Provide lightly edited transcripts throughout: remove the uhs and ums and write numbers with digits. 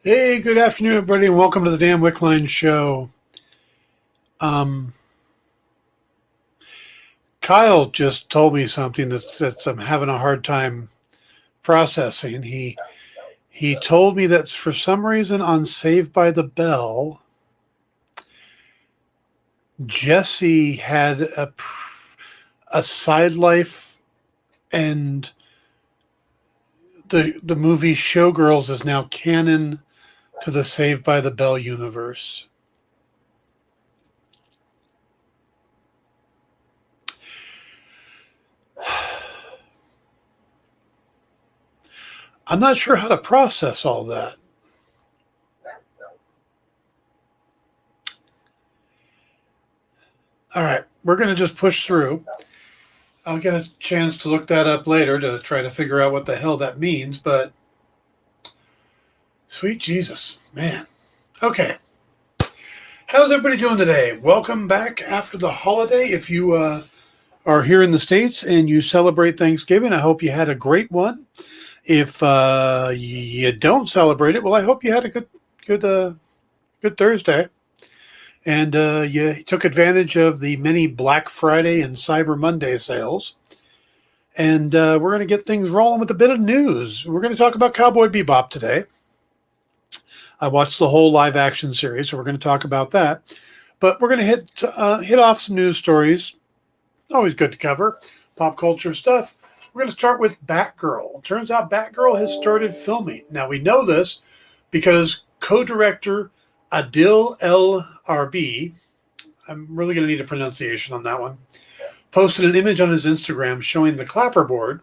Hey, good afternoon, everybody, and welcome to the Dan Wickline Show. Kyle just told me something that I'm having a hard time processing. He told me that for some reason on Saved by the Bell, Jesse had a side life, and the movie Showgirls is now canon to the Saved by the Bell universe. I'm not sure how to process all that. All right, we're going to just push through. I'll get a chance to look that up later to try to figure out what the hell that means, but sweet Jesus, man. Okay. How's everybody doing today? Welcome back after the holiday. If you are here in the States and you celebrate Thanksgiving, I hope you had a great one. If you don't celebrate it, well, I hope you had a good Thursday. And you took advantage of the many Black Friday and Cyber Monday sales. And we're going to get things rolling with a bit of news. We're going to talk about Cowboy Bebop today. I watched the whole live action series, so we're going to talk about that. But we're going to hit off some news stories. Always good to cover. Pop culture stuff. We're going to start with Batgirl. Turns out Batgirl has started filming. Now, we know this because co-director Adil El Arbi, I'm really going to need a pronunciation on that one, posted an image on his Instagram showing the clapperboard,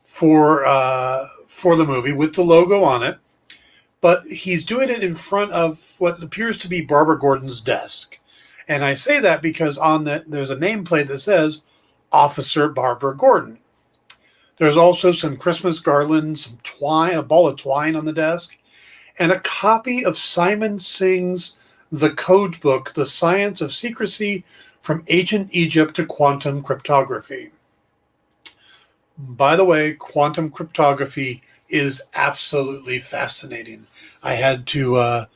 for the movie with the logo on it. But he's doing it in front of what appears to be Barbara Gordon's desk. And I say that because there's a nameplate that says Officer Barbara Gordon. There's also some Christmas garlands, some twine, a ball of twine on the desk, and a copy of Simon Singh's The Code Book, The Science of Secrecy from Ancient Egypt to Quantum Cryptography. By the way, quantum cryptography is absolutely fascinating. I had to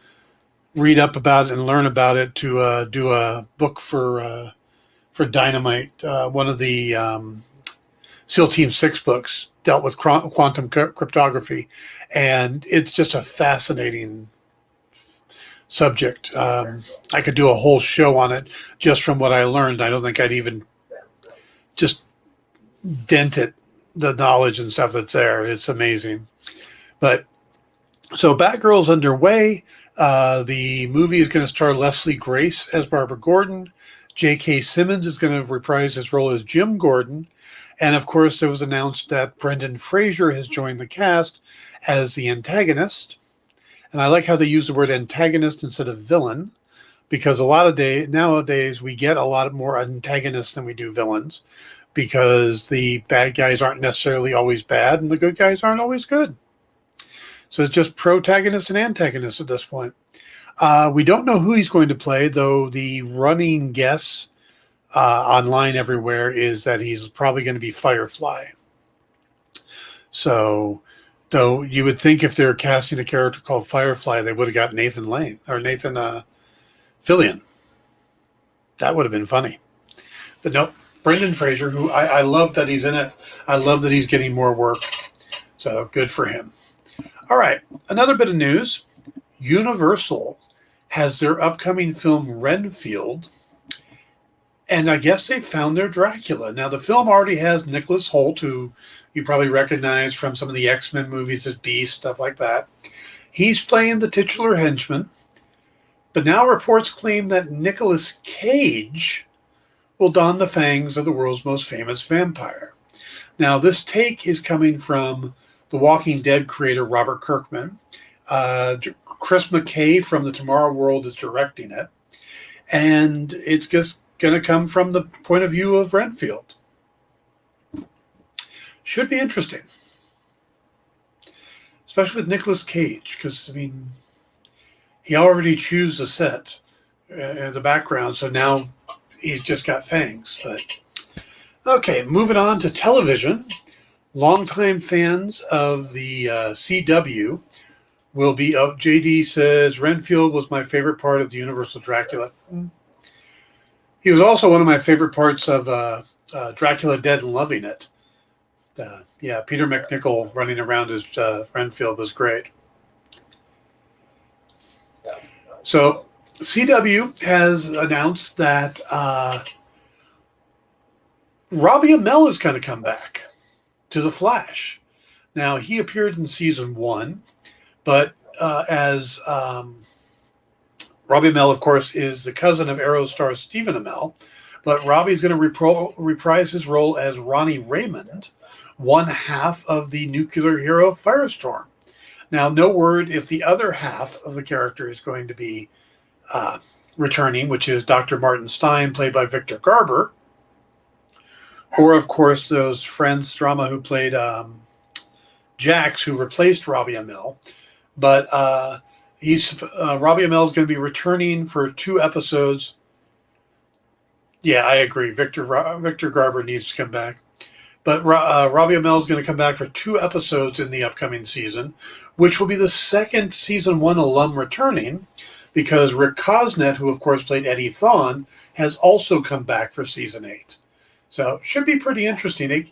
read up about it and learn about it to do a book for Dynamite. One of the SEAL Team 6 books dealt with quantum cryptography, and it's just a fascinating subject. I could do a whole show on it just from what I learned. I don't think I'd even just dent it, the knowledge and stuff that's there. It's amazing. But so Batgirl's underway. The movie is going to star Leslie Grace as Barbara Gordon. J.K. Simmons is going to reprise his role as Jim Gordon. And of course, it was announced that Brendan Fraser has joined the cast as the antagonist. And I like how they use the word antagonist instead of villain, because nowadays we get a lot more antagonists than we do villains, because the bad guys aren't necessarily always bad and the good guys aren't always good. So it's just protagonist and antagonist at this point. We don't know who he's going to play, though the running guess online everywhere is that he's probably going to be Firefly. So, though you would think if they're casting a character called Firefly, they would have got Nathan Fillion. That would have been funny. But nope, Brendan Fraser, who I love that he's in it. I love that he's getting more work. So good for him. All right, another bit of news. Universal has their upcoming film Renfield, and I guess they found their Dracula. Now, the film already has Nicholas Hoult, who you probably recognize from some of the X-Men movies as Beast, stuff like that. He's playing the titular henchman, but now reports claim that Nicolas Cage will don the fangs of the world's most famous vampire. Now, this take is coming from The Walking Dead creator Robert Kirkman. Chris McKay from The Tomorrow World is directing it. And it's just going to come from the point of view of Renfield. Should be interesting. Especially with Nicolas Cage, because, he already chews the set in the background, so now he's just got fangs. But okay, moving on to television. Longtime fans of the CW will be up. JD says Renfield was my favorite part of the Universal Dracula. He was also one of my favorite parts of Dracula Dead and Loving It. Yeah, Peter McNichol running around as Renfield was great. So CW has announced that Robbie Amell is going to come back to The Flash. Now, he appeared in season 1, but as Robbie Amell, of course, is the cousin of Arrow star Stephen Amell, but Robbie's going to reprise his role as Ronnie Raymond, one half of the nuclear hero Firestorm. Now, no word if the other half of the character is going to be returning, which is Dr. Martin Stein, played by Victor Garber, or, of course, those Friends drama who played Jax, who replaced Robbie Amell. But Robbie Amell is going to be returning for 2 episodes. Yeah, I agree. Victor Garber needs to come back. But Robbie Amell is going to come back for 2 episodes in the upcoming season, which will be the second season 1 alum returning, because Rick Cosnett, who of course played Eddie Thawne, has also come back for season 8. So it should be pretty interesting.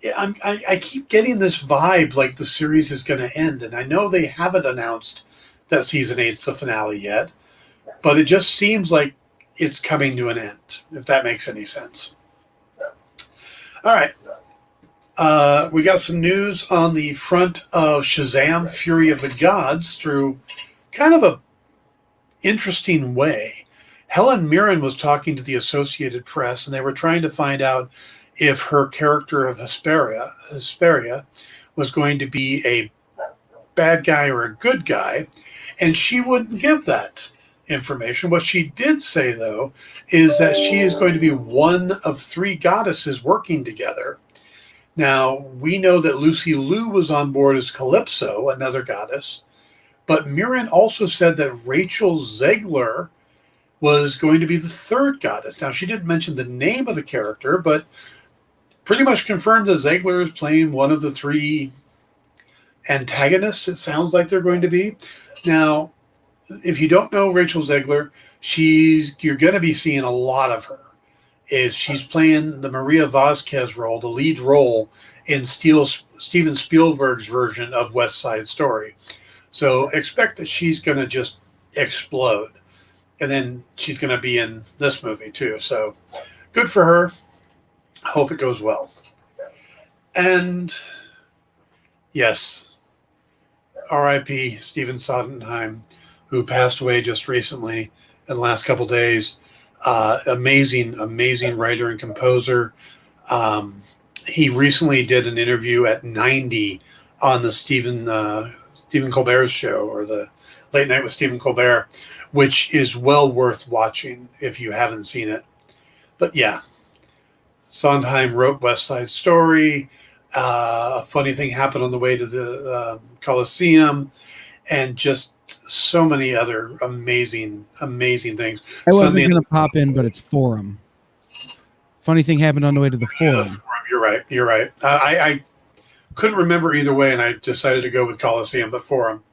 I keep getting this vibe like the series is going to end, and I know they haven't announced that season 8's the finale yet, but it just seems like it's coming to an end, if that makes any sense. All right. We got some news on the front of Shazam! Fury of the Gods through kind of a interesting way. Helen Mirren was talking to the Associated Press, and they were trying to find out if her character of Hesperia was going to be a bad guy or a good guy, and she wouldn't give that information. What she did say, though, is that she is going to be one of 3 goddesses working together. Now, we know that Lucy Liu was on board as Calypso, another goddess, but Mirren also said that Rachel Zegler was going to be the 3rd goddess. Now, she didn't mention the name of the character, but pretty much confirmed that Zegler is playing one of the 3 antagonists, it sounds like they're going to be. Now, if you don't know Rachel Zegler, you're going to be seeing a lot of her. She's playing the Maria Vasquez role, the lead role in Steven Spielberg's version of West Side Story. So expect that she's going to just explode. And then she's going to be in this movie too. So good for her. Hope it goes well. And yes, R.I.P. Stephen Sondheim, who passed away just recently in the last couple days. Amazing writer and composer. He recently did an interview at 90 on the Stephen Colbert's show, or the Late Night with Stephen Colbert, which is well worth watching if you haven't seen it. But yeah, Sondheim wrote West Side Story. A funny thing happened on the way to the Coliseum, and just so many other amazing things. I wasn't going to pop in, but it's Forum. Funny thing happened on the way to the Forum. You're right. I couldn't remember either way, and I decided to go with Coliseum, but Forum.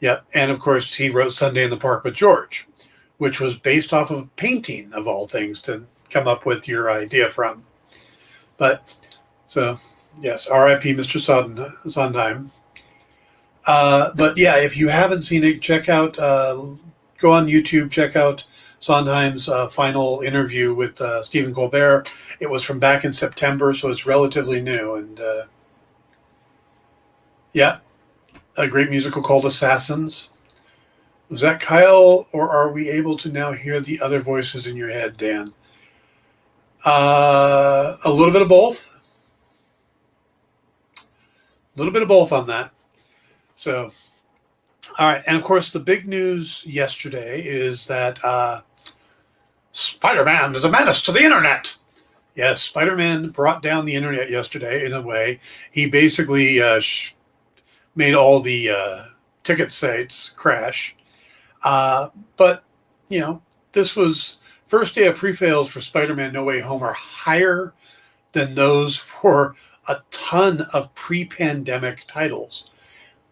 Yep. And of course, he wrote Sunday in the Park with George, which was based off of a painting, of all things, to come up with your idea from. But so, yes, R.I.P. Mr. Sondheim. But yeah, if you haven't seen it, check out, go on YouTube, check out Sondheim's final interview with Stephen Colbert. It was from back in September, so it's relatively new. And yeah, a great musical called Assassins. Was that Kyle, or are we able to now hear the other voices in your head, Dan? A little bit of both. A little bit of both on that. So, all right. And of course, the big news yesterday is that Spider-Man is a menace to the internet. Yes, Spider-Man brought down the internet yesterday in a way. He basically made all the ticket sites crash. But, you know, this was first day of pre-sales for Spider-Man No Way Home are higher than those for a ton of pre-pandemic titles.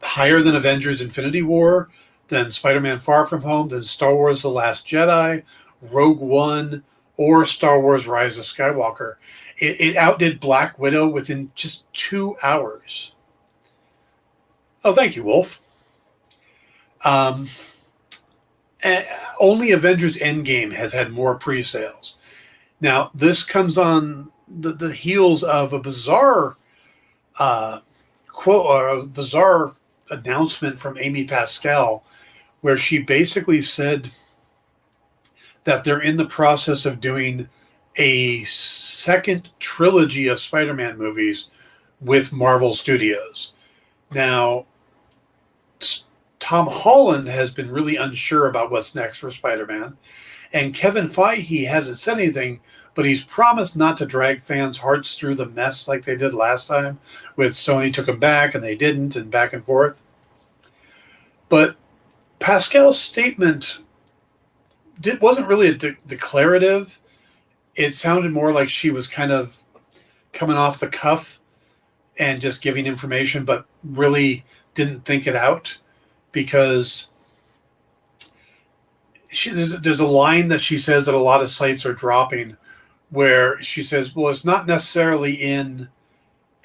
Higher than Avengers Infinity War, than Spider-Man Far From Home, than Star Wars The Last Jedi, Rogue One, or Star Wars Rise of Skywalker. It outdid Black Widow within just 2 hours. Oh, thank you, Wolf. Only Avengers Endgame has had more pre-sales. Now, this comes on the heels of a bizarre quote or a bizarre announcement from Amy Pascal, where she basically said that they're in the process of doing a second trilogy of Spider-Man movies with Marvel Studios. Now, Tom Holland has been really unsure about what's next for Spider-Man, and Kevin Feige hasn't said anything, but he's promised not to drag fans' hearts through the mess like they did last time with Sony took them back and they didn't, and back and forth. But Pascal's statement wasn't really a declarative. It sounded more like she was kind of coming off the cuff and just giving information, but really didn't think it out, because there's a line that she says that a lot of sites are dropping where she says, well, it's not necessarily in,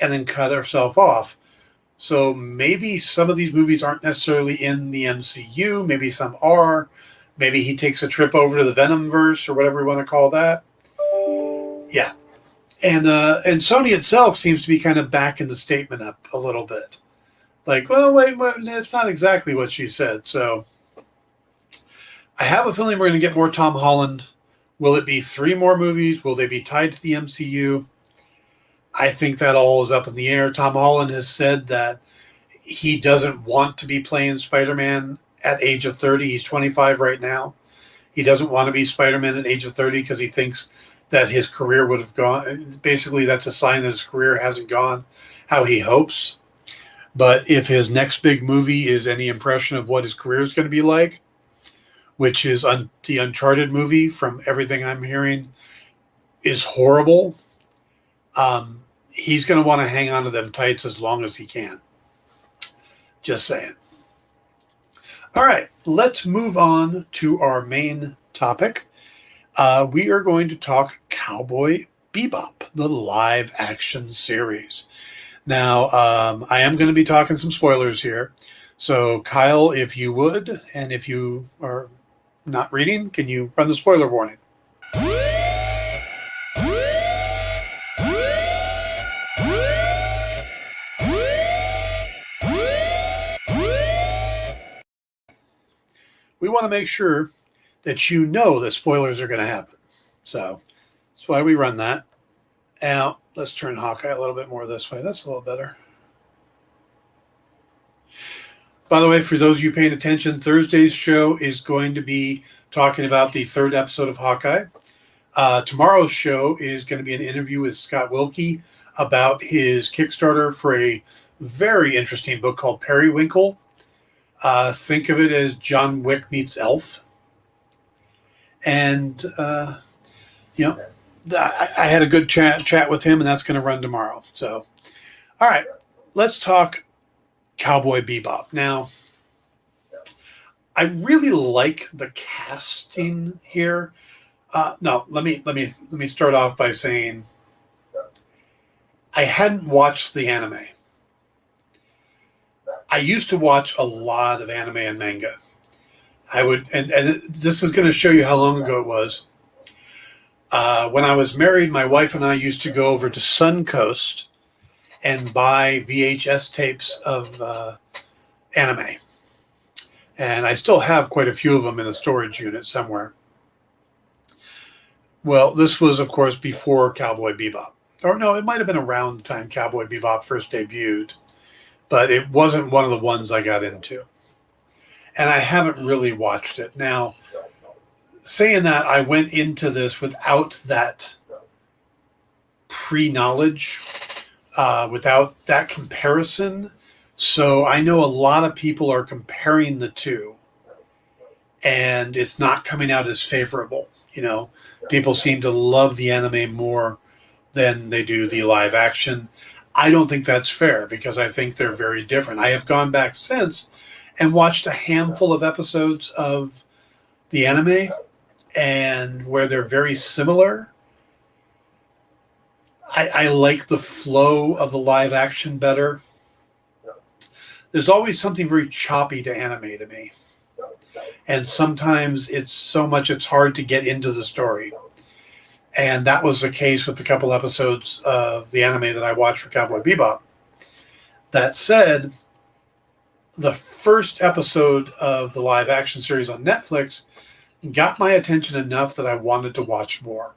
and then cut herself off. So maybe some of these movies aren't necessarily in the MCU. Maybe some are. Maybe he takes a trip over to the Venomverse or whatever you want to call that. Yeah. And Sony itself seems to be kind of backing the statement up a little bit. Like, well, wait, it's not exactly what she said. So I have a feeling we're going to get more Tom Holland. Will it be 3 more movies? Will they be tied to the MCU? I think that all is up in the air. Tom Holland has said that he doesn't want to be playing Spider-Man at age of 30. He's 25 right now. He doesn't want to be Spider-Man at age of 30 because he thinks that his career would have gone. Basically, that's a sign that his career hasn't gone how he hopes. But if his next big movie is any impression of what his career is going to be like, which is the Uncharted movie, from everything I'm hearing, is horrible, he's going to want to hang on to them tights as long as he can. Just saying. All right, let's move on to our main topic. We are going to talk Cowboy Bebop, the live action series. Now, I am going to be talking some spoilers here. So, Kyle, if you would, and if you are not reading, can you run the spoiler warning? We want to make sure that you know that spoilers are going to happen. So that's why we run that. Now, let's turn Hawkeye a little bit more this way. That's a little better. By the way, for those of you paying attention, Thursday's show is going to be talking about the 3rd episode of Hawkeye. Tomorrow's show is going to be an interview with Scott Wilkie about his Kickstarter for a very interesting book called Periwinkle. Think of it as John Wick meets Elf. And, I had a good chat with him, and that's going to run tomorrow. So, all right, let's talk Cowboy Bebop. Now, I really like the casting here. No, let me start off by saying I hadn't watched the anime. I used to watch a lot of anime and manga. I would, and this is going to show you how long ago it was. When I was married, my wife and I used to go over to Suncoast and buy VHS tapes of anime. And I still have quite a few of them in a storage unit somewhere. Well, this was, of course, before Cowboy Bebop. Or no, it might have been around the time Cowboy Bebop first debuted. But it wasn't one of the ones I got into. And I haven't really watched it. Now, saying that, I went into this without that pre-knowledge, without that comparison. So I know a lot of people are comparing the two. And it's not coming out as favorable. You know, people seem to love the anime more than they do the live action. I don't think that's fair because I think they're very different. I have gone back since and watched a handful of episodes of the anime, and where they're very similar, I like the flow of the live action better. There's always something very choppy to anime to me. And sometimes it's so much it's hard to get into the story. And that was the case with the couple episodes of the anime that I watched for Cowboy Bebop. That said, the first episode of the live action series on Netflix got my attention enough that I wanted to watch more.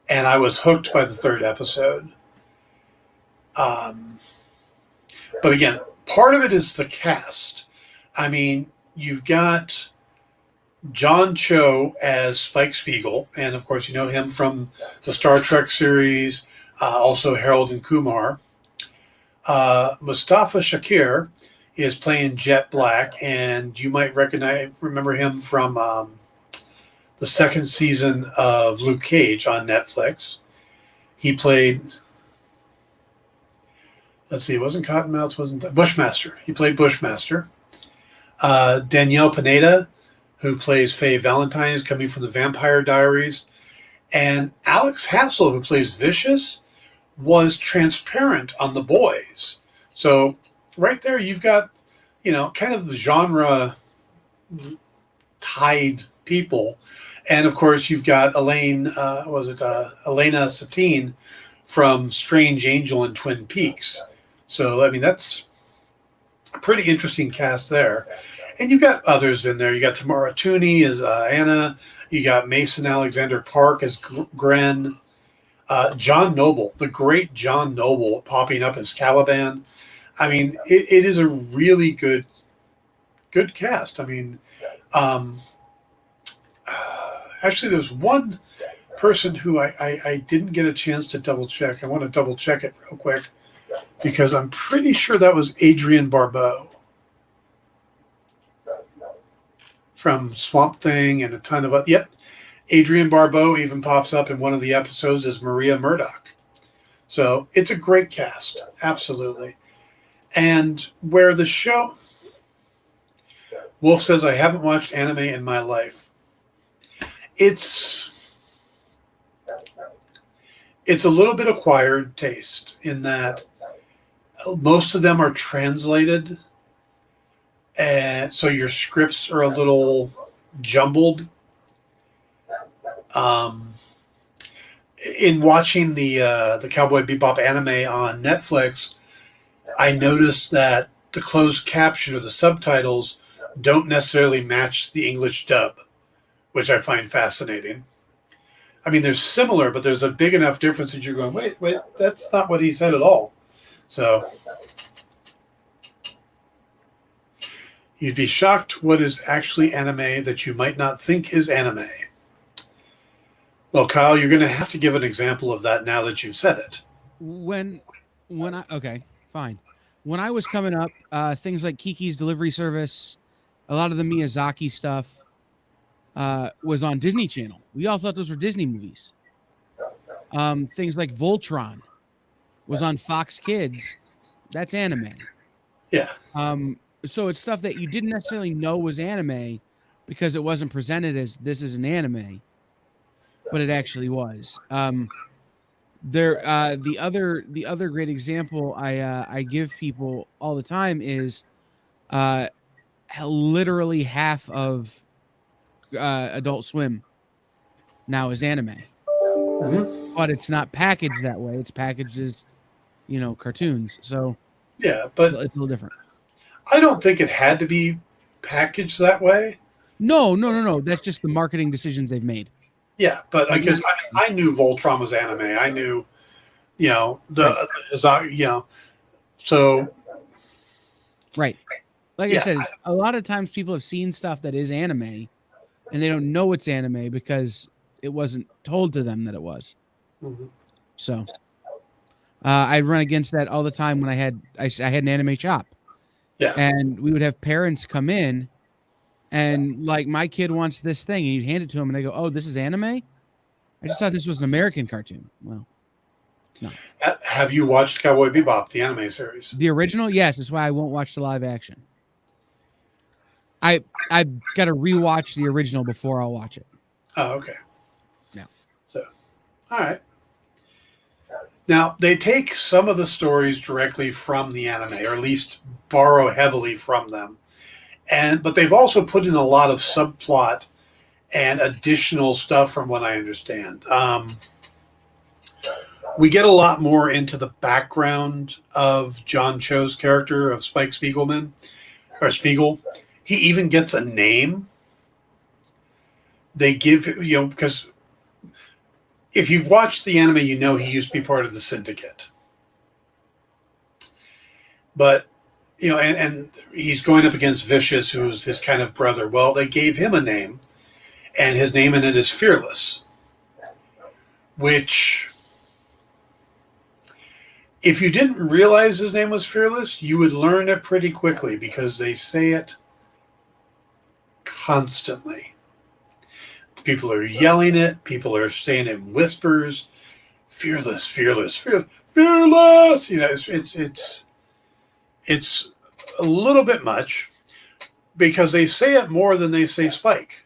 And I was hooked by the third episode. But again, part of it is the cast. I mean, you've got John Cho as Spike Spiegel, and of course you know him from the Star Trek series, also Harold and Kumar. Mustafa Shakir is playing Jet Black, and you might remember him from the second season of Luke Cage on Netflix. He played, let's see, it wasn't Cottonmouth, wasn't Bushmaster. He played Bushmaster. Danielle Pineda, who plays Faye Valentine, is coming from the Vampire Diaries. And Alex Hassel, who plays Vicious, was Transparent on The Boys. So right there, you've got, kind of genre tied people. And of course, you've got Elena Satine from Strange Angel and Twin Peaks. So, I mean, that's a pretty interesting cast there. And you've got others in there. You got Tamara Tooney as Anna. You got Mason Alexander Park as Gren. John Noble, the great John Noble, popping up as Caliban. I mean, it is a really good cast. I mean, actually, there's one person who I didn't get a chance to double check. I want to double check it real quick because I'm pretty sure that was Adrienne Barbeau from Swamp Thing and a ton of other. Yep. Adrienne Barbeau even pops up in one of the episodes as Maria Murdoch. So it's a great cast. Absolutely. And where the show, Wolf says, I haven't watched anime in my life. It's a little bit acquired taste in that most of them are translated. And so your scripts are a little jumbled. In watching the Cowboy Bebop anime on Netflix, I noticed that the closed caption or the subtitles don't necessarily match the English dub, which I find fascinating. I mean, they're similar, but there's a big enough difference that you're going, wait, that's not what he said at all. So you'd be shocked what is actually anime that you might not think is anime. Well, Kyle, you're going to have to give an example of that now that you've said it. Okay, fine. When I was coming up, things like Kiki's Delivery Service, a lot of the Miyazaki stuff was on Disney Channel. We all thought those were Disney movies. Things like Voltron was on Fox Kids. That's anime. Yeah. So it's stuff that you didn't necessarily know was anime because it wasn't presented as this is an anime, but it actually was. The other great example I give people all the time is literally half of Adult Swim now is anime, but it's not packaged that way. It's packaged as cartoons. So yeah, but it's a little different. I don't think it had to be packaged that way. No. That's just the marketing decisions they've made. Yeah, but because I knew Voltron was anime. I knew, so. Right. Like I said, a lot of times people have seen stuff that is anime and they don't know it's anime because it wasn't told to them that it was. Mm-hmm. So I run against that all the time when I had an anime shop. Yeah. And we would have parents come in and like, my kid wants this thing, and you'd hand it to them and they go, oh, this is anime? I just thought this was an American cartoon. Well, it's not. Have you watched Cowboy Bebop, the anime series? The original, yes. That's why I won't watch the live action. I've got to rewatch the original before I'll watch it. Oh, okay. Yeah. So, all right. Now, they take some of the stories directly from the anime, or at least borrow heavily from them. But they've also put in a lot of subplot and additional stuff from what I understand. We get a lot more into the background of John Cho's character of Spike Spiegelman, or Spiegel. He even gets a name. They give, because if you've watched the anime, you know he used to be part of the Syndicate. But, and he's going up against Vicious, who's his kind of brother. Well, they gave him a name, and his name in it is Fearless, which, if you didn't realize his name was Fearless, you would learn it pretty quickly because they say it constantly. People are yelling it. People are saying it in whispers. Fearless, fearless, fearless, fearless. It's a little bit much because they say it more than they say Spike.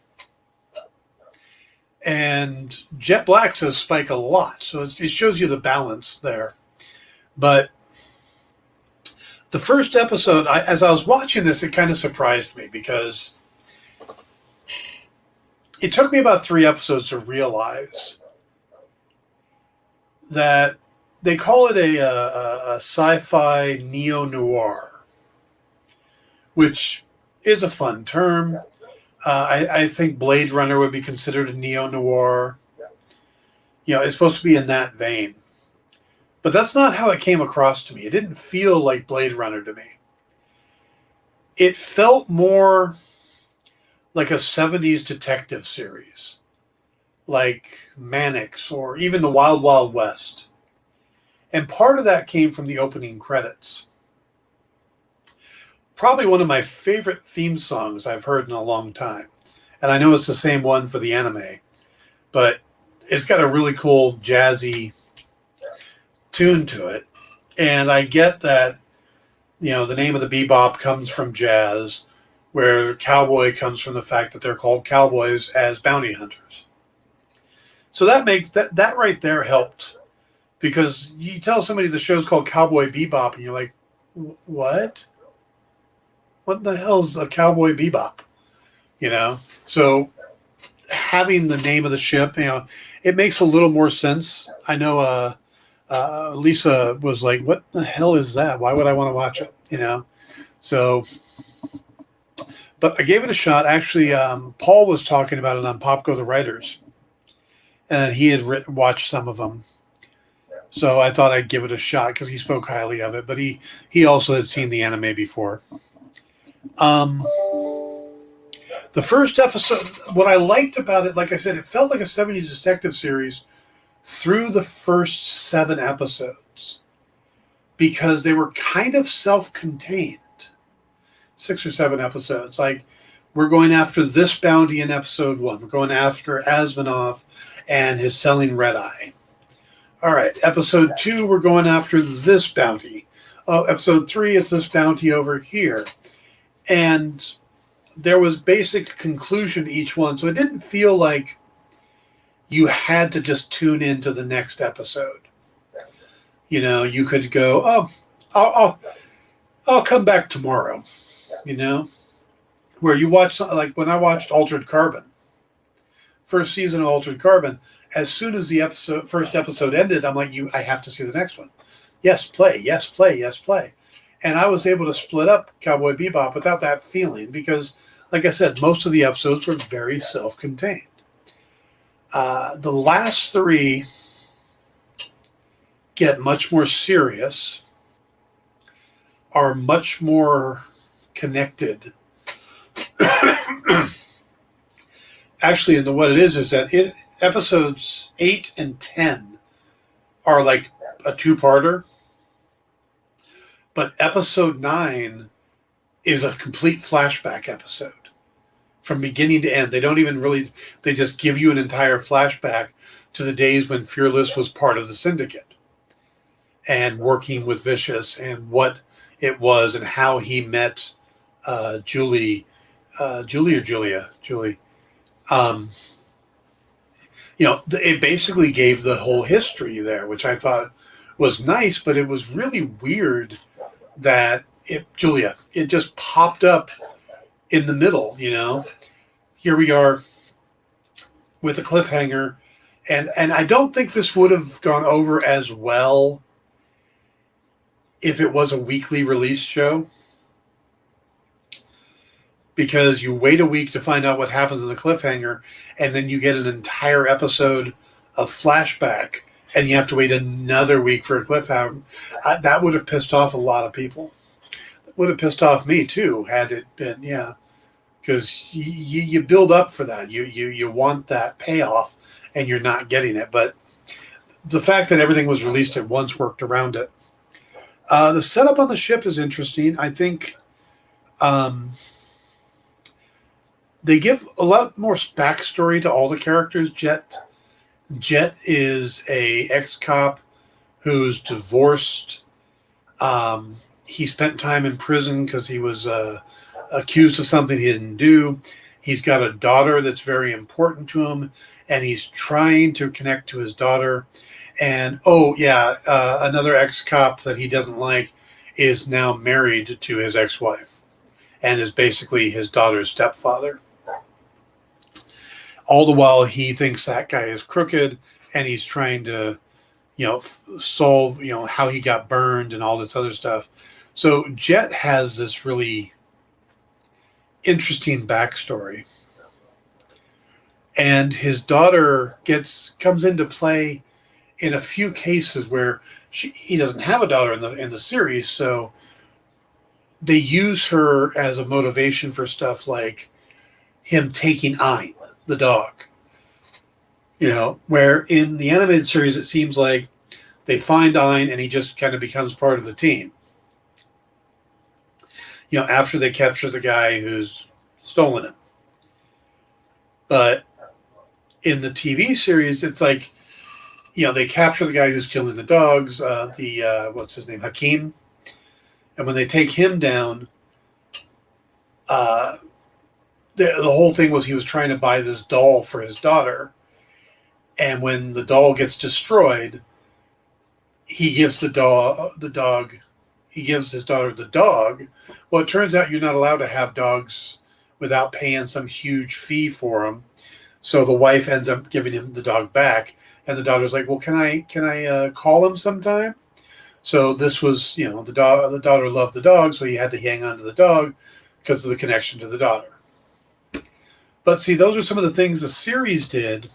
And Jet Black says Spike a lot, so it shows you the balance there. But the first episode, as I was watching this, it kind of surprised me because it took me about 3 episodes to realize that they call it a sci-fi neo-noir, which is a fun term. I think Blade Runner would be considered a neo-noir. It's supposed to be in that vein. But that's not how it came across to me. It didn't feel like Blade Runner to me. It felt more like a 70s detective series, like Mannix or even the Wild Wild West. And part of that came from the opening credits. Probably one of my favorite theme songs I've heard in a long time. And I know it's the same one for the anime, but it's got a really cool jazzy tune to it. And I get that, the name of the bebop comes from jazz, where cowboy comes from the fact that they're called cowboys as bounty hunters. So that makes that right there helped, because you tell somebody the show's called Cowboy Bebop and you're like, what? What the hell's a Cowboy Bebop? So having the name of the ship, it makes a little more sense. I know Lisa was like, what the hell is that? Why would I want to watch it? So, but I gave it a shot. Actually, Paul was talking about it on Pop Go the Writers, and he had watched some of them. So I thought I'd give it a shot because he spoke highly of it. But he also had seen the anime before. The first episode, what I liked about it, like I said, it felt like a 70s detective series through the first 7 episodes because they were kind of self-contained. 6 or 7 episodes. Like, we're going after this bounty in episode 1. We're going after Asmanoff and his selling red eye. All right, episode 2, we're going after this bounty. Oh, episode 3, it's this bounty over here. And there was basic conclusion to each one, so it didn't feel like you had to just tune into the next episode. You could go, I'll come back tomorrow. Where you watch something like when I watched Altered Carbon, first season of Altered Carbon, as soon as the first episode ended, I'm like, I have to see the next one. Yes, play, yes, play, yes, play. And I was able to split up Cowboy Bebop without that feeling because, like I said, most of the episodes were very self-contained. The last 3 get much more serious, are much more connected. Actually, and what it is that episodes 8 and 10 are like a 2-parter, but episode 9 is a complete flashback episode from beginning to end. They don't even really, they just give you an entire flashback to the days when Fearless was part of the Syndicate and working with Vicious and what it was and how he met Julie. It basically gave the whole history there, which I thought was nice, but it was really weird that it just popped up in the middle, Here we are with a cliffhanger, and I don't think this would have gone over as well if it was a weekly release show, because you wait a week to find out what happens in the cliffhanger, and then you get an entire episode of flashback, and you have to wait another week for a cliffhanger. That would have pissed off a lot of people. It would have pissed off me too, had it been, because you build up for that. You want that payoff, and you're not getting it. But the fact that everything was released at once worked around it. The setup on the ship is interesting. I think they give a lot more backstory to all the characters. Jet is a ex-cop who's divorced. He spent time in prison because he was accused of something he didn't do. He's got a daughter that's very important to him, and he's trying to connect to his daughter. And, another ex-cop that he doesn't like is now married to his ex-wife and is basically his daughter's stepfather. All the while, he thinks that guy is crooked, and he's trying to, solve, how he got burned and all this other stuff. So Jet has this really interesting backstory, and his daughter comes into play in a few cases where he doesn't have a daughter in the series, so they use her as a motivation for stuff like him taking Ein, the dog. Where in the animated series it seems like they find Ein and he just kind of becomes part of the team. After they capture the guy who's stolen him. But in the TV series, it's like, they capture the guy who's killing the dogs, what's his name, Hakeem. And when they take him down, the whole thing was he was trying to buy this doll for his daughter. And when the doll gets destroyed, he gives he gives his daughter the dog. Well, it turns out you're not allowed to have dogs without paying some huge fee for them. So the wife ends up giving him the dog back. And the daughter's like, well, can I call him sometime? So this was, the daughter loved the dog, so he had to hang on to the dog because of the connection to the daughter. But see, those are some of the things the series did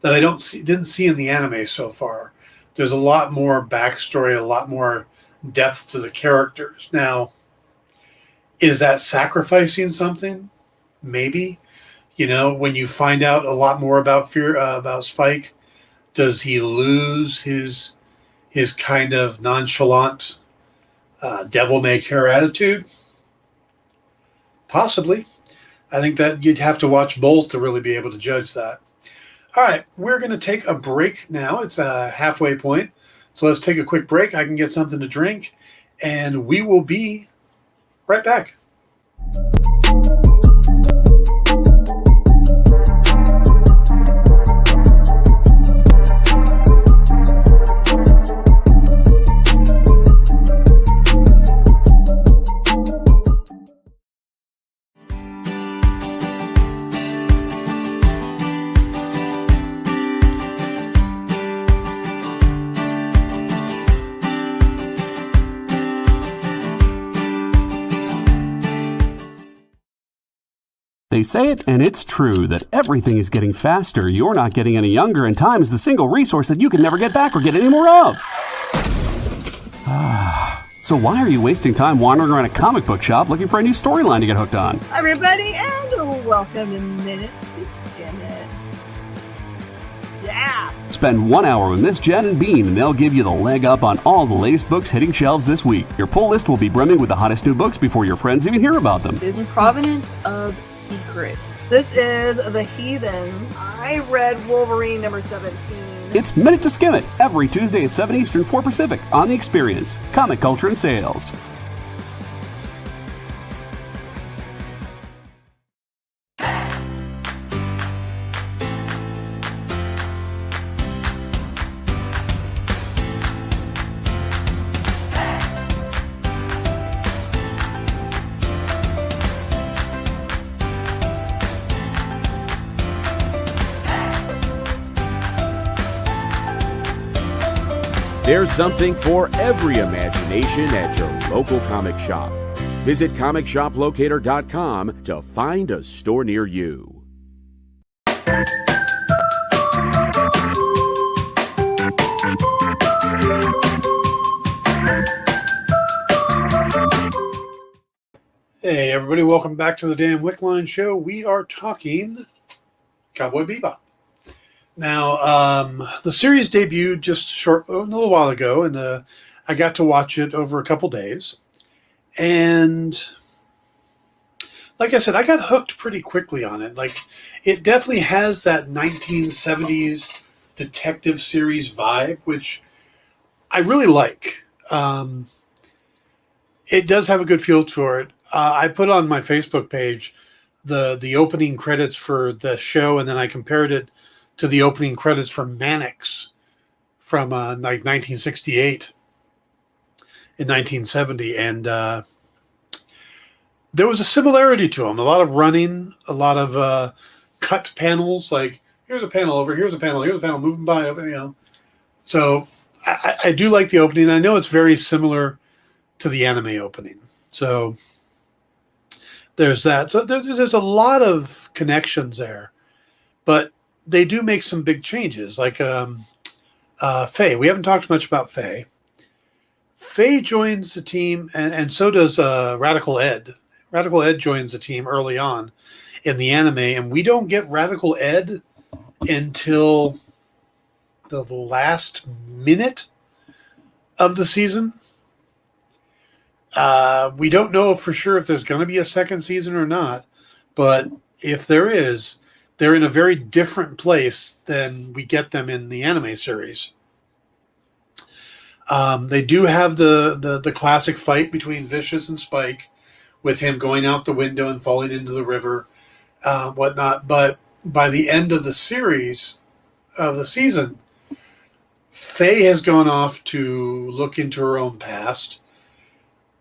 that I didn't see in the anime so far. There's a lot more backstory, a lot more depth to the characters. Now, is that sacrificing something? Maybe. When you find out a lot more about Spike, does he lose his kind of nonchalant devil-may-care attitude? Possibly. I think that you'd have to watch both to really be able to judge that. All right, we're going to take a break now. It's a halfway point. So let's take a quick break. I can get something to drink, and we will be right back. They say it, and it's true, that everything is getting faster. You're not getting any younger, and time is the single resource that you can never get back or get any more of. So why are you wasting time wandering around a comic book shop looking for a new storyline to get hooked on? Hi everybody, and welcome to Minute to Spin It. Yeah! Spend 1 hour with Miss Jen and Bean, and they'll give you the leg up on all the latest books hitting shelves this week. Your pull list will be brimming with the hottest new books before your friends even hear about them. This is in provenance of secrets. This is The Heathens. I read Wolverine number 17. It's Minute to Skim It, every Tuesday at 7 Eastern, 4 Pacific, on The Experience, Comic Culture and Sales. There's something for every imagination at your local comic shop. Visit ComicShopLocator.com to find a store near you. Hey, everybody, welcome back to the damn Wickline show. We are talking Cowboy Bebop. Now, the series debuted just a little while ago, and I got to watch it over a couple days. And like I said, I got hooked pretty quickly on it. Like, it definitely has that 1970s detective series vibe, which I really like. It does have a good feel to it. I put on my Facebook page the opening credits for the show, and then I compared it to the opening credits from Mannix from like 1968 and 1970. And there was a similarity to them. A lot of running, a lot of cut panels, like here's a panel over, here's a panel moving by, you know. So I do like the opening. I know it's very similar to the anime opening. So there's that. So there's a lot of connections there. But they do make some big changes, like Faye. We haven't talked much about Faye. Faye joins the team, and so does Radical Ed. Radical Ed joins the team early on in the anime, and we don't get Radical Ed until the last minute of the season. We don't know for sure if there's going to be a second season or not, but if there is, they're in a very different place than we get them in the anime series. They do have the classic fight between Vicious and Spike, with him going out the window and falling into the river, whatnot. But by the end of the series, of the season, Faye has gone off to look into her own past.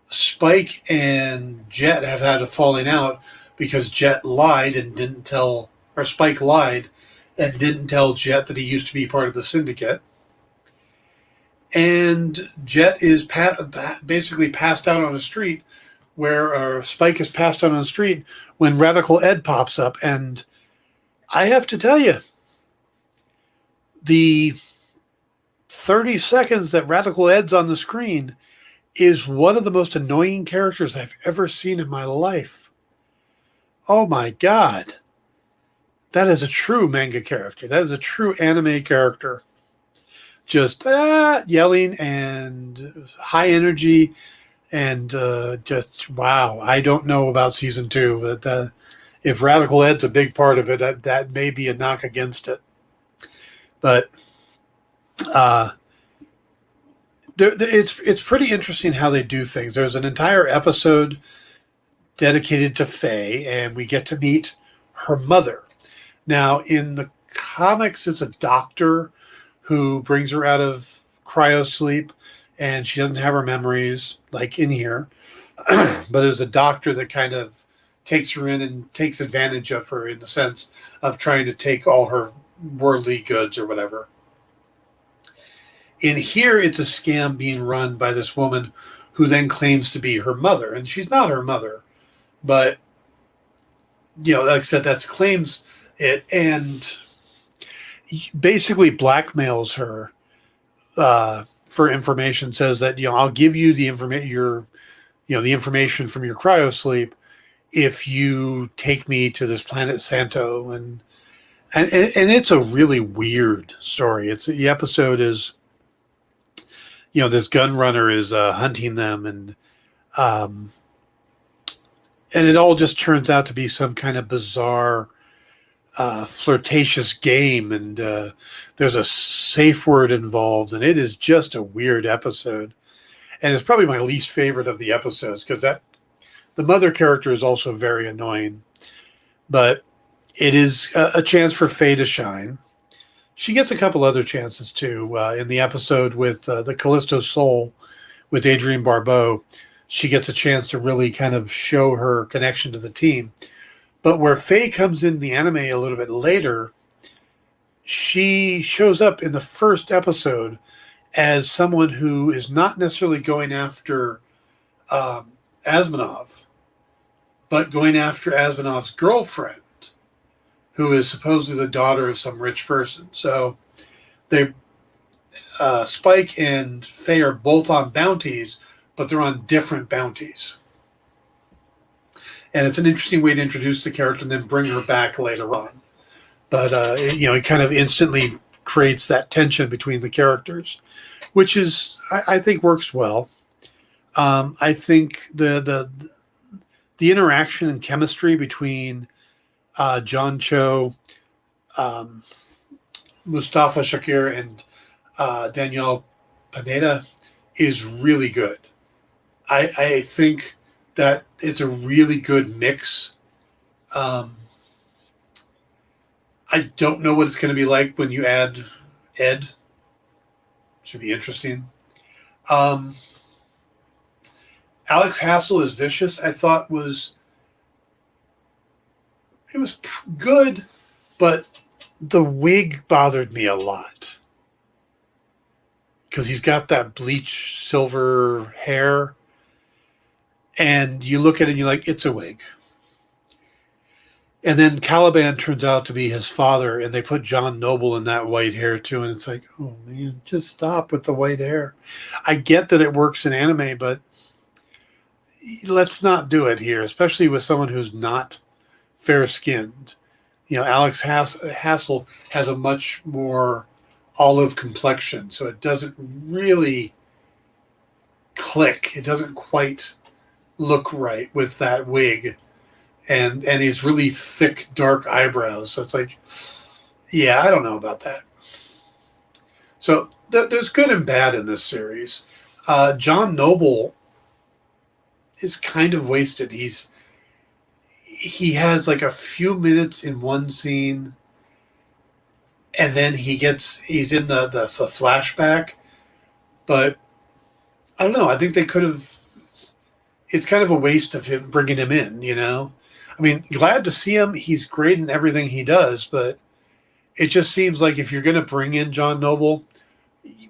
Spike and Jet have had a falling out because Jet lied and didn't tell, or Spike lied and didn't tell Jet that he used to be part of the syndicate. And Jet is basically passed out on the street, where Spike is passed out on the street when Radical Ed pops up. And I have to tell you, the 30 seconds that Radical Ed's on the screen is one of the most annoying characters I've ever seen in my life. Oh my God. That is a true manga character. That is a true anime character. Just yelling and high energy and just, wow. I don't know about season 2, but if Radical Ed's a big part of it, that may be a knock against it. But it's pretty interesting how they do things. There's an entire episode dedicated to Faye, and we get to meet her mother. Now, in the comics, it's a doctor who brings her out of cryosleep, and she doesn't have her memories like in here. But there's a doctor that kind of takes her in and takes advantage of her in the sense of trying to take all her worldly goods or whatever. In here, it's a scam being run by this woman who then claims to be her mother. And she's not her mother. But, you know, like I said, that's claims it. And basically blackmails her for information. Says that, you know, I'll give you the information, the information from your cryosleep if you take me to this planet Santo. And it's a really weird story. The episode is, this gun runner is hunting them, and And it all just turns out to be some kind of bizarre, flirtatious game, and there's a safe word involved, and it is just a weird episode. And it's probably my least favorite of the episodes because the mother character is also very annoying. But it is a chance for Faye to shine. She gets a couple other chances too. In the episode with the Callisto Soul with Adrienne Barbeau, she gets a chance to really kind of show her connection to the team. But where Faye comes in the anime a little bit later, she shows up in the first episode as someone who is not necessarily going after Asmonov, but going after Asmonov's girlfriend, who is supposedly the daughter of some rich person. So they, Spike and Faye are both on bounties, but they're on different bounties. And it's an interesting way to introduce the character and then bring her back later on. But, it kind of instantly creates that tension between the characters, which is, I think, works well. I think the interaction and chemistry between John Cho, Mustafa Shakir, and Danielle Pineda is really good. I think that it's a really good mix. I don't know what it's going to be like when you add Ed. Should be interesting. Alex Hassel is Vicious. I thought was good, but the wig bothered me a lot because he's got that bleach silver hair, and you look at it and you're like, it's a wig. And then Caliban turns out to be his father, and they put John Noble in that white hair too, and it's like, oh man, just stop with the white hair. I get that it works in anime, but let's not do it here, especially with someone who's not fair-skinned. Alex Hassel has a much more olive complexion, so it doesn't really click. It doesn't quite look right with that wig. And his really thick, dark eyebrows. So it's like, yeah, I don't know about that. So there's good and bad in this series. John Noble is kind of wasted. He has like a few minutes in one scene, and then he's in the flashback. But I don't know. I think they could have. It's kind of a waste of him bringing him in. I mean, glad to see him. He's great in everything he does, but it just seems like if you're going to bring in John Noble,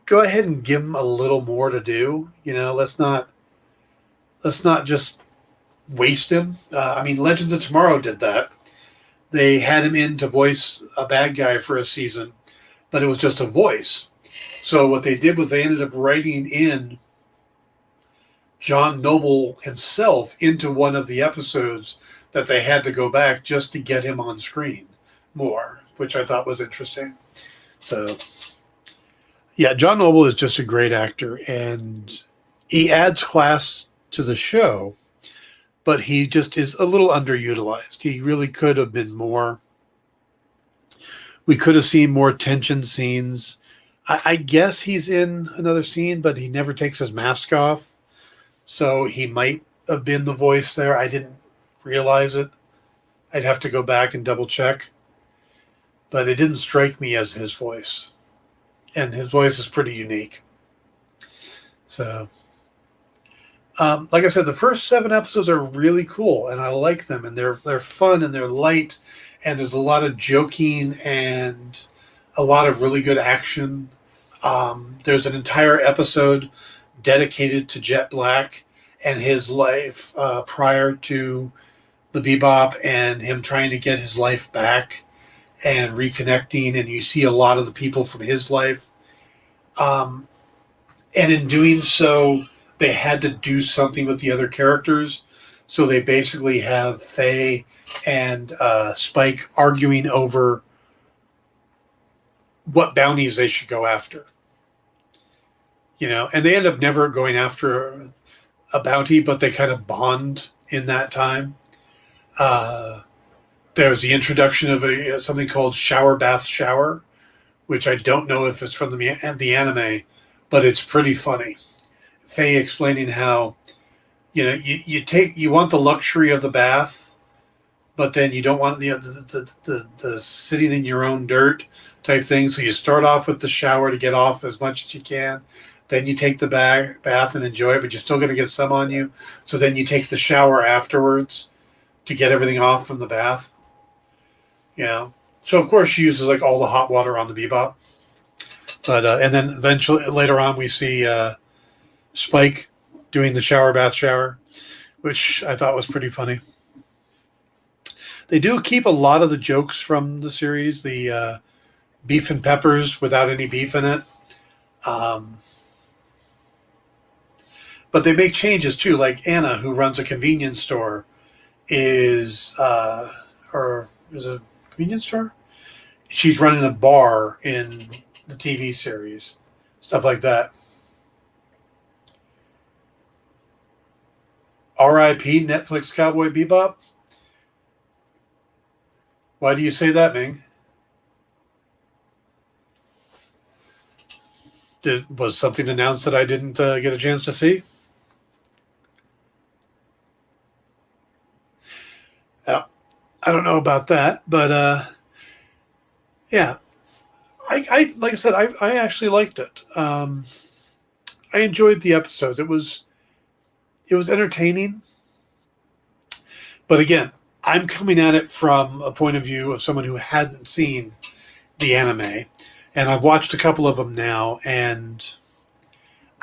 go ahead and give him a little more to do. Let's not just waste him. I mean, Legends of Tomorrow did that. They had him in to voice a bad guy for a season, but it was just a voice. So what they did was they ended up writing in John Noble himself into one of the episodes that they had to go back just to get him on screen more, which I thought was interesting. So, yeah, John Noble is just a great actor, and he adds class to the show, but he just is a little underutilized. He really could have been more. We could have seen more tension scenes. I guess he's in another scene, but he never takes his mask off, so he might have been the voice there. I didn't realize it. I'd have to go back and double check, but it didn't strike me as his voice, and his voice is pretty unique. So, like I said, the first 7 episodes are really cool, and I like them, and they're fun and they're light, and there's a lot of joking and a lot of really good action. There's an entire episode dedicated to Jet Black and his life prior to the Bebop, and him trying to get his life back and reconnecting, and you see a lot of the people from his life. And in doing so, they had to do something with the other characters. So they basically have Faye and Spike arguing over what bounties they should go after. And they end up never going after a bounty, but they kind of bond in that time. There's the introduction of something called Shower Bath Shower, which I don't know if it's from the anime, but it's pretty funny. Faye explaining how, you want the luxury of the bath, but then you don't want the sitting in your own dirt type thing. So you start off with the shower to get off as much as you can. Then you take the bath and enjoy it, but you're still going to get some on you. So then you take the shower afterwards to get everything off from the bath. So of course she uses like all the hot water on the Bebop. But and then eventually later on we see Spike doing the shower bath shower, which I thought was pretty funny. They do keep a lot of the jokes from the series, the beef and peppers without any beef in it. But they make changes too, like Anna, who runs a convenience store, is a convenience store? She's running a bar in the TV series. Stuff like that. R.I.P. Netflix Cowboy Bebop? Why do you say that, Ming? Was something announced that I didn't get a chance to see? I don't know about that, but yeah, I like I said, I actually liked it. I enjoyed the episodes. It was entertaining, but again, I'm coming at it from a point of view of someone who hadn't seen the anime, and I've watched a couple of them now, and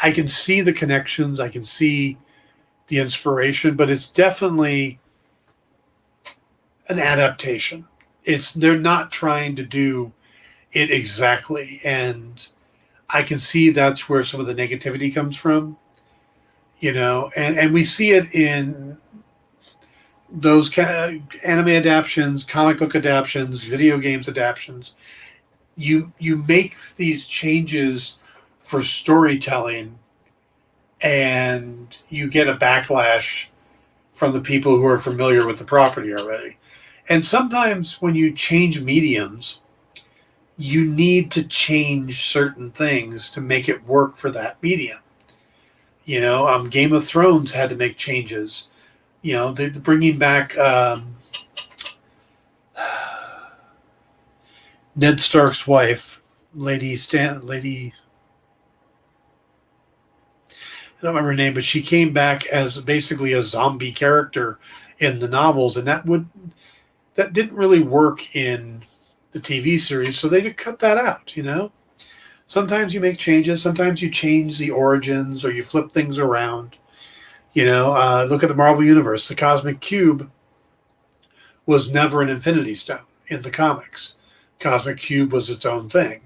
I can see the connections, I can see the inspiration, but it's definitely an adaptation. They're not trying to do it exactly, and I can see that's where some of the negativity comes from, and we see it in those anime adaptions, comic book adaptions, video games adaptions. You make these changes for storytelling, and you get a backlash from the people who are familiar with the property already. And sometimes when you change mediums, you need to change certain things to make it work for that medium. Game of Thrones had to make changes. They're bringing back Ned Stark's wife, Lady. I don't remember her name, but she came back as basically a zombie character in the novels, and that didn't really work in the TV series, so they could cut that out, Sometimes you make changes, sometimes you change the origins or you flip things around. Look at the Marvel Universe. The Cosmic Cube was never an Infinity Stone in the comics. Cosmic Cube was its own thing.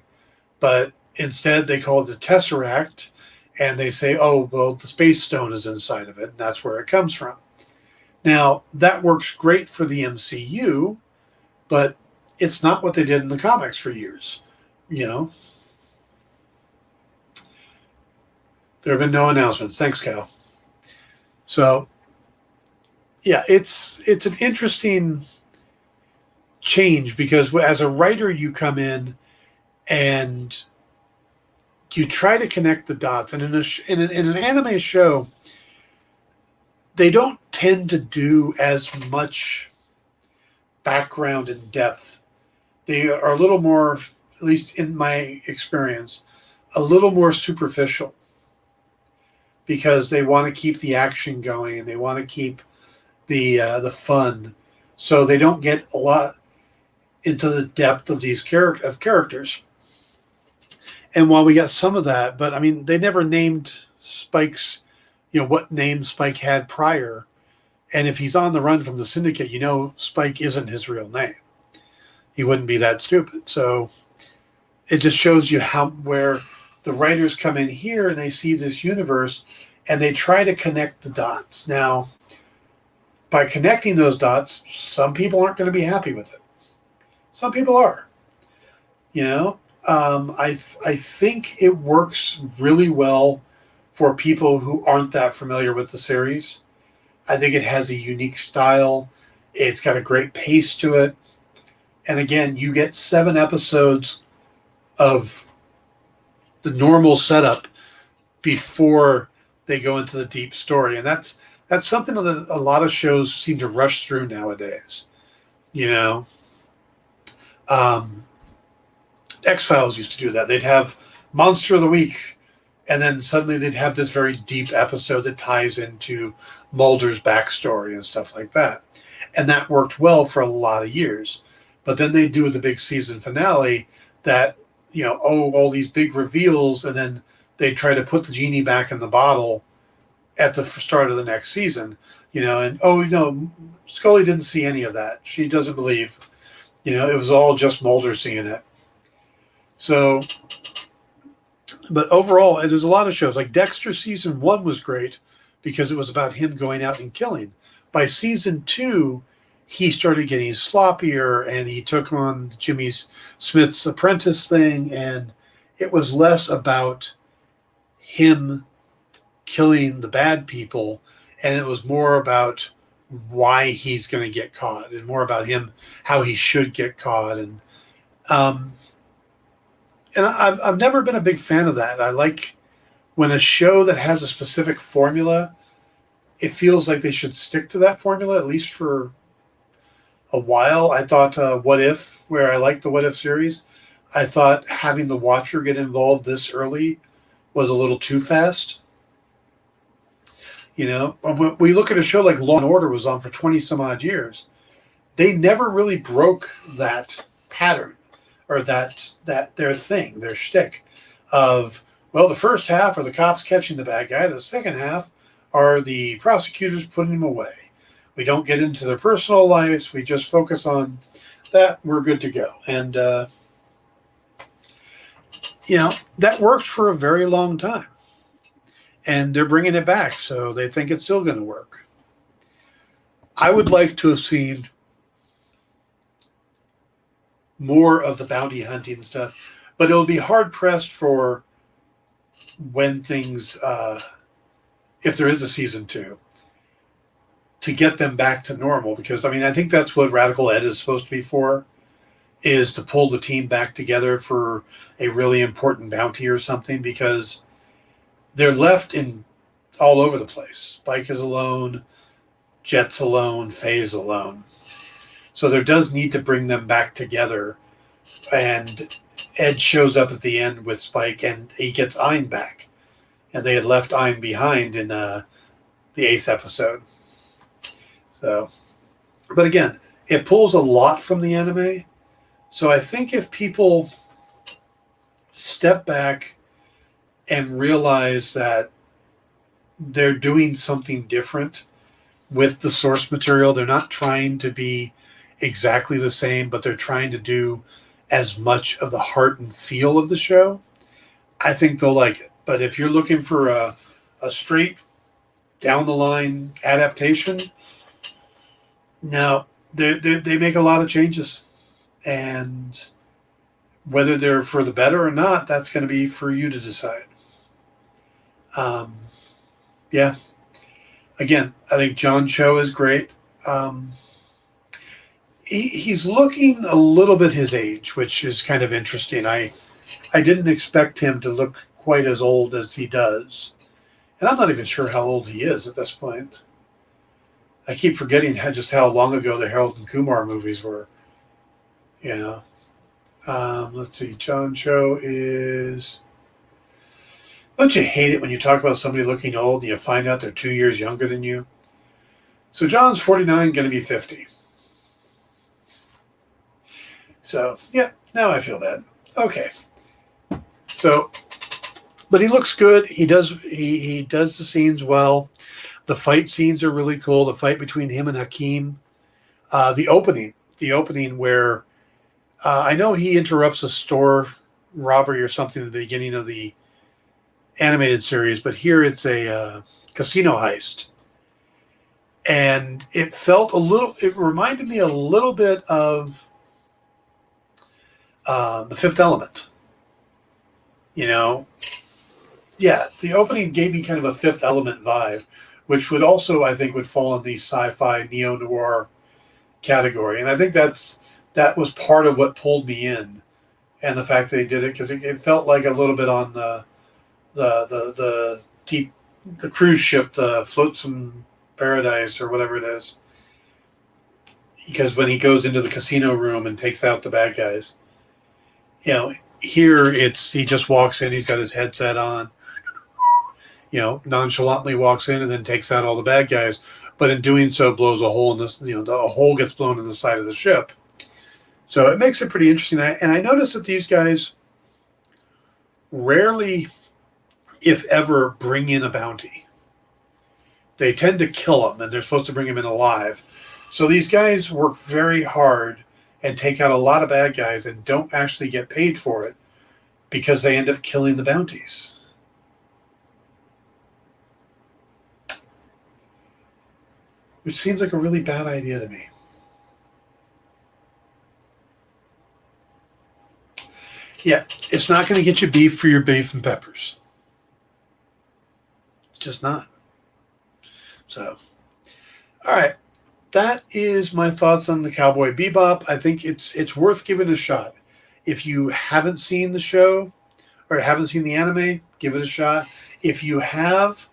But instead they call it the Tesseract, and they say, oh, well, the Space Stone is inside of it, and that's where it comes from. Now, that works great for the MCU, but it's not what they did in the comics for years. There have been no announcements. Thanks, Cal. So, yeah, it's an interesting change because as a writer, you come in and you try to connect the dots. And in an anime show, they don't tend to do as much background and depth. They are a little more, at least in my experience, a little more superficial because they want to keep the action going and they want to keep the fun. So they don't get a lot into the depth of these characters. And while we got some of that, but I mean, they never named Spike's, what name Spike had prior. And if he's on the run from the Syndicate, Spike isn't his real name. He wouldn't be that stupid. So it just shows you where the writers come in here and they see this universe and they try to connect the dots. Now, by connecting those dots, some people aren't going to be happy with it. Some people are. I think it works really well for people who aren't that familiar with the series. I think it has a unique style. It's got a great pace to it. And again, you get 7 episodes of the normal setup before they go into the deep story. And that's something that a lot of shows seem to rush through nowadays. You know, X-Files used to do that. They'd have Monster of the Week, and then suddenly they'd have this very deep episode that ties into Mulder's backstory and stuff like that. And that worked well for a lot of years. But then they do the big season finale that, you know, all these big reveals, and then they try to put the genie back in the bottle at the start of the next season, you know, and, Scully didn't see any of that. She doesn't believe, you know, it was all just Mulder seeing it. So, but overall, there's a lot of shows. Like Dexter season 1 was great because it was about him going out and killing. By season 2, he started getting sloppier, and he took on Jimmy Smith's apprentice thing, and it was less about him killing the bad people, and it was more about why he's going to get caught, and more about him, how he should get caught. And I've never been a big fan of that. I like when a show that has a specific formula, it feels like they should stick to that formula, at least for a while. I thought What If, where I liked the What If series, I thought having the Watcher get involved this early was a little too fast. You know, when we look at a show like Law and Order was on for 20 some odd years, they never really broke that pattern, or that their thing, their shtick of, well, the first half are the cops catching the bad guy, the second half are the prosecutors putting him away. We don't get into their personal lives. We just focus on that. We're good to go. And, you know, that worked for a very long time. And they're bringing it back, so they think it's still going to work. I would like to have seen more of the bounty hunting stuff, but it'll be hard-pressed for when things, if there is a season 2, to get them back to normal. Because, I mean, I think that's what Radical Ed is supposed to be for, is to pull the team back together for a really important bounty or something, because they're left in all over the place. Spike is alone, Jet's alone, Faye's alone. So there does need to bring them back together. And Ed shows up at the end with Spike, and he gets Ein back. And they had left Ein behind in the 8th episode. So, but again, it pulls a lot from the anime. So I think if people step back and realize that they're doing something different with the source material, they're not trying to be exactly the same, but they're trying to do as much of the heart and feel of the show, I think they'll like it. But if you're looking for a straight down the line adaptation, no, they make a lot of changes, and whether they're for the better or not, that's going to be for you to decide. Yeah. Again, I think John Cho is great. He's looking a little bit his age, which is kind of interesting. I didn't expect him to look quite as old as he does. And I'm not even sure how old he is at this point. I keep forgetting just how long ago the Harold and Kumar movies were. You know. Let's see. John Cho is... Don't you hate it when you talk about somebody looking old and you find out they're 2 years younger than you? So John's 49, going to be 50. So, yeah, now I feel bad. Okay. So, but he looks good. He does the scenes well. The fight scenes are really cool. The fight between him and Hakeem. The opening where I know he interrupts a store robbery or something at the beginning of the animated series, but here it's a casino heist. And it reminded me a little bit of The Fifth Element. You know? Yeah, the opening gave me kind of a Fifth Element vibe, which would also, I think, would fall in the sci-fi neo-noir category. And I think that was part of what pulled me in, and the fact they did it, because it felt like a little bit on the cruise ship, the Flotsam Paradise or whatever it is. Because when he goes into the casino room and takes out the bad guys, here he just walks in, he's got his headset on, nonchalantly walks in and then takes out all the bad guys. But in doing so, blows a hole in this, a hole gets blown in the side of the ship. So it makes it pretty interesting. And I noticed that these guys rarely, if ever, bring in a bounty. They tend to kill them, and they're supposed to bring them in alive. So these guys work very hard and take out a lot of bad guys and don't actually get paid for it because they end up killing the bounties. Which seems like a really bad idea to me. Yeah, it's not going to get you beef for your beef and peppers. It's just not. So, all right. That is my thoughts on the Cowboy Bebop. I think it's worth giving a shot. If you haven't seen the show or haven't seen the anime, give it a shot. If you have,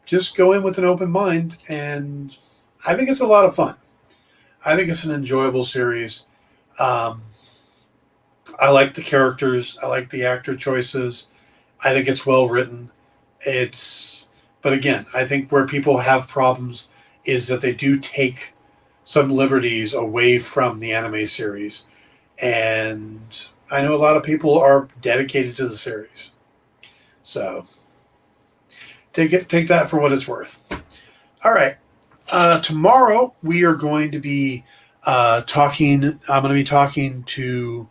just go in with an open mind, and I think it's a lot of fun. I think it's an enjoyable series. I like the characters. I like the actor choices. I think it's well written. But again, I think where people have problems is that they do take some liberties away from the anime series. And I know a lot of people are dedicated to the series. So take that for what it's worth. All right. Tomorrow we are going to be talking. I'm going to be talking to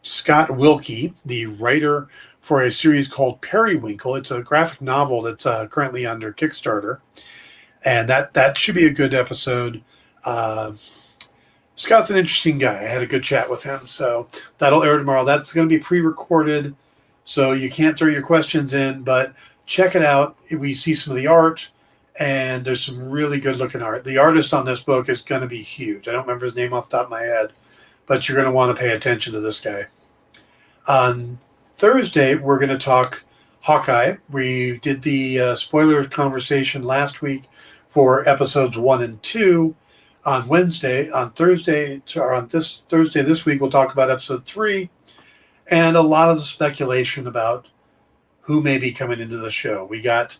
Scott Wilkie, the writer for a series called Periwinkle. It's a graphic novel that's currently under Kickstarter, and that should be a good episode. Scott's an interesting guy. I had a good chat with him, so that'll air tomorrow. That's going to be pre-recorded, so you can't throw your questions in, but check it out. We see some of the art, and there's some really good-looking art. The artist on this book is going to be huge. I don't remember his name off the top of my head, but you're going to want to pay attention to this guy. On Thursday, we're going to talk Hawkeye. We did the spoiler conversation last week for episodes 1 and 2. On Wednesday, on Thursday, or on this Thursday this week, we'll talk about episode 3 and a lot of the speculation about who may be coming into the show. We got,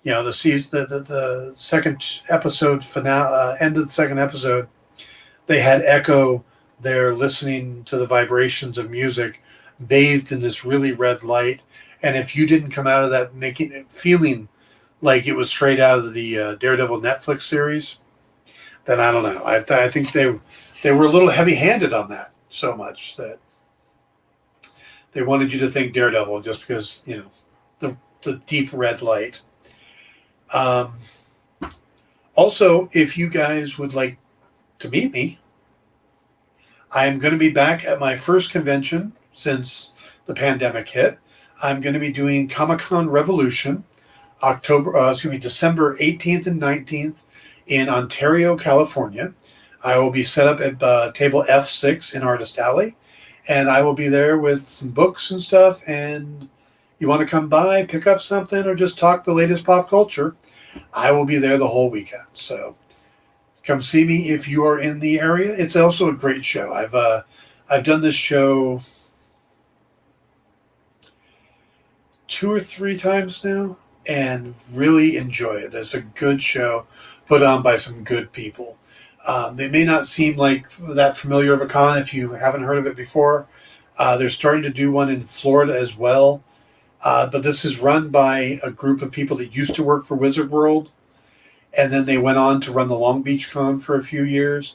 the season, the second episode finale, end of the second episode. They had Echo there listening to the vibrations of music, bathed in this really red light. And if you didn't come out of that feeling like it was straight out of the Daredevil Netflix series, then I don't know. I think they were a little heavy-handed on that so much that they wanted you to think Daredevil just because, the deep red light. Also, if you guys would like to meet me, I am going to be back at my first convention since the pandemic hit. I'm going to be doing Comic-Con Revolution, December 18th and 19th in Ontario, California. I will be set up at table F6 in Artist Alley, and I will be there with some books and stuff, and you want to come by, pick up something, or just talk the latest pop culture, I will be there the whole weekend. So come see me if you are in the area. It's also a great show. I've done this show 2 or 3 times now and really enjoy it. It's a good show put on by some good people. They may not seem like that familiar of a con if you haven't heard of it before. They're starting to do one in Florida as well. But this is run by a group of people that used to work for Wizard World, and then they went on to run the Long Beach Con for a few years,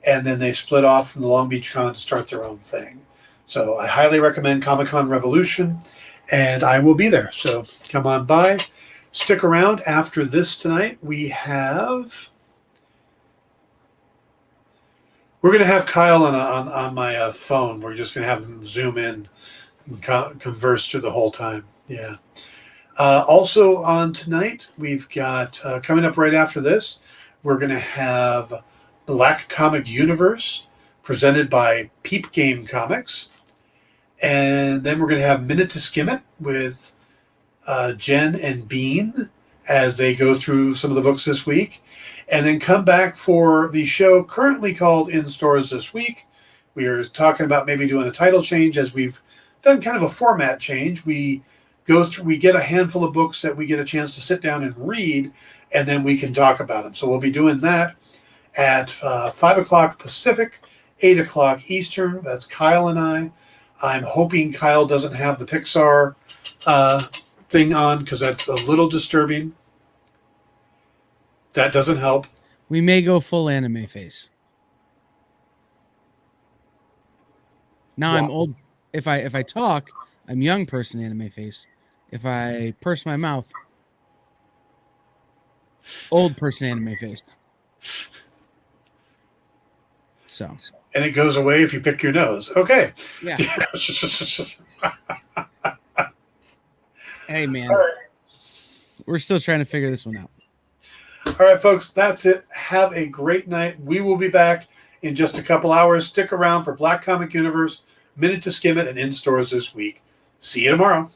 and then they split off from the Long Beach Con to start their own thing. So I highly recommend Comic-Con Revolution, and I will be there. So come on by. Stick around. After this tonight, we're going to have Kyle on my phone. We're just going to have him zoom in and converse through the whole time. Yeah. Also on tonight, we've got, coming up right after this, we're going to have Black Comic Universe, presented by Peep Game Comics. And then we're going to have Minute to Skim It with Jen and Bean as they go through some of the books this week. And then come back for the show currently called In Stores This Week. We are talking about maybe doing a title change, as we've done kind of a format change. We go through, we get a handful of books that we get a chance to sit down and read, and then we can talk about them. So we'll be doing that at 5 o'clock Pacific, 8 o'clock Eastern. That's Kyle and I. I'm hoping Kyle doesn't have the Pixar thing on, because that's a little disturbing. That doesn't help. We may go full anime face. Now I'm old. If I talk, I'm young person anime face. If I purse my mouth, old person anime face. So. And it goes away if you pick your nose. Okay. Yeah. Hey, man. Right. We're still trying to figure this one out. All right, folks, that's it. Have a great night. We will be back in just a couple hours. Stick around for Black Comic Universe, Minute to Skim It, and In Stores This Week. See you tomorrow.